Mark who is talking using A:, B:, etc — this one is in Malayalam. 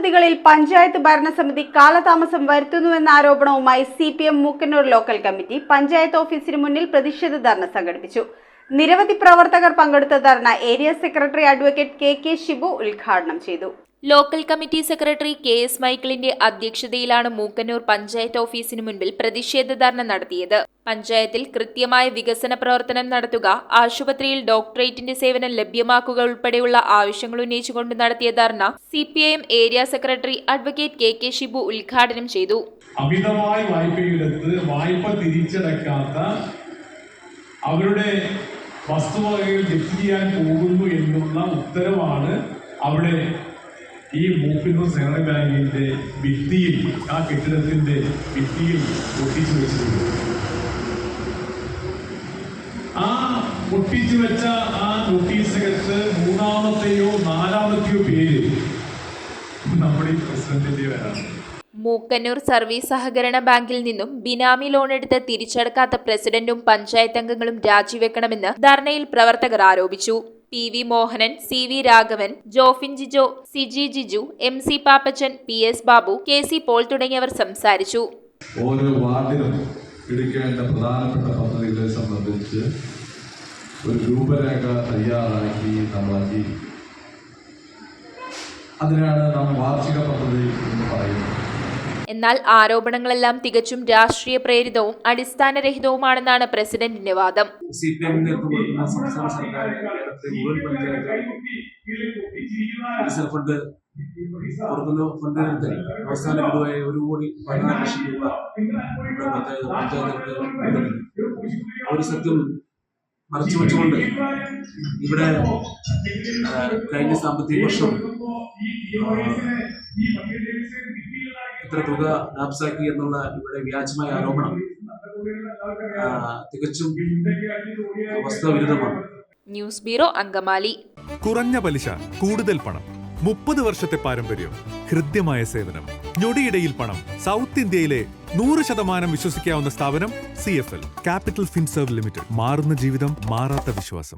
A: പദ്ധതികളിൽ പഞ്ചായത്ത് ഭരണസമിതി കാലതാമസം വരുത്തുന്നുവെന്ന ആരോപണവുമായി CPM Mookkannur local committee panchayat ഓഫീസിന് മുന്നിൽ പ്രതിഷേധ ധർണ സംഘടിപ്പിച്ചു. നിരവധി പ്രവർത്തകർ പങ്കെടുത്ത ധർണ area secretary advocate KK Shibu ഉദ്ഘാടനം ചെയ്തു.
B: ലോക്കൽ കമ്മിറ്റി സെക്രട്ടറി KS മൈക്കിളിന്റെ അധ്യക്ഷതയിലാണ് മൂക്കന്നൂർ പഞ്ചായത്ത് ഓഫീസിന് മുൻപിൽ പ്രതിഷേധ ധർണ നടത്തിയത്. പഞ്ചായത്തിൽ കൃത്യമായ വികസന പ്രവർത്തനം നടത്തുക, ആശുപത്രിയിൽ ഡോക്ടറേറ്റിന്റെ സേവനം ലഭ്യമാക്കുക ഉൾപ്പെടെയുള്ള ആവശ്യങ്ങൾ ഉന്നയിച്ചുകൊണ്ട് നടത്തിയ ധർണ CPIM area secretary advocate KK Shibu ഉദ്ഘാടനം ചെയ്തു.
C: അമിതമായി വായ്പയെടുത്ത് വായ്പ തിരിച്ചടക്കാത്ത അവരുടെ വസ്തുവകകൾ ജപ്തി ചെയ്യാൻ പോകുന്നു എന്നുള്ള ഉത്തരവാണ് അവിടെ ഈ മൂക്കന്നൂർ സഹകരണ ബാങ്കിന്റെ ഭിത്തിയിൽ, ആ കെട്ടിടത്തിന്റെ ഭിത്തിയിൽ ഒട്ടിച്ചു വെച്ചിട്ടുണ്ട്. ആ ഒട്ടിച്ചു വെച്ച ആ നോട്ടീസകത്ത് മൂന്നാമത്തെയോ നാലാമത്തെയോ പേര് നമ്മുടെ ഈ പ്രസിഡന്റിന്റെ വരാണ്.
B: മൂക്കന്നൂർ സർവീസ് സഹകരണ ബാങ്കിൽ നിന്നും ബിനാമി ലോൺ എടുത്ത് തിരിച്ചടക്കാത്ത പ്രസിഡന്റും പഞ്ചായത്ത് അംഗങ്ങളും രാജിവെക്കണമെന്ന് ധർണയിൽ പ്രവർത്തകർ ആരോപിച്ചു. PV Mohanan, CV Raghavan, Jofin Jijo, Siji Jiju, MC Pappachan, PS Babu, KC Paul തുടങ്ങിയവർ സംസാരിച്ചു.
D: ഓരോ വാർഡിലും എടുക്കേണ്ട പ്രധാനപ്പെട്ട പദ്ധതികളെ സംബന്ധിച്ച് ഒരു രൂപരേഖ തയ്യാറാക്കി നമ്മളാക്കി, അതിനാണ് നാം വാർഷിക പദ്ധതി എന്ന് പറയുന്നത്.
B: എന്നാൽ ആരോപണങ്ങളെല്ലാം തികച്ചും രാഷ്ട്രീയ പ്രേരിതവും അടിസ്ഥാനരഹിതവുമാണെന്നാണ് പ്രസിഡന്റിന്റെ വാദം.
E: CPM നേതൃത്വം സംസ്ഥാന സർക്കാർ മുഴുവൻ പഞ്ചായത്ത് ഫണ്ട് കൊടുക്കുന്ന ഫണ്ടിനെടുത്ത് അവസാന ഗഡുവായ 1,14,00,000 രൂപ പഞ്ചായത്ത് ഒരു സത്യം മറച്ചു വെച്ചുകൊണ്ട് ഇവിടെ കഴിഞ്ഞ സാമ്പത്തിക വർഷം ഇത്ര തുക ലാപ്സാക്കി എന്നുള്ള ഇവിടെ വ്യാജമായ ആരോപണം തികച്ചും വസ്തുതാവിരുദ്ധമാണ്.
B: News bureau, Angamaly.
F: കുറഞ്ഞ പലിശ, കൂടുതൽ പണം, 30 വർഷത്തെ പാരമ്പര്യം, ഹൃദ്യമായ സേവനം, ഞൊടിയിടയിൽ പണം. സൗത്ത് ഇന്ത്യയിലെ 100% വിശ്വസിക്കാവുന്ന സ്ഥാപനം CFL ക്യാപിറ്റൽ ഫിൻസർവ് ലിമിറ്റഡ്. മാറുന്ന ജീവിതം, മാറാത്ത വിശ്വാസം.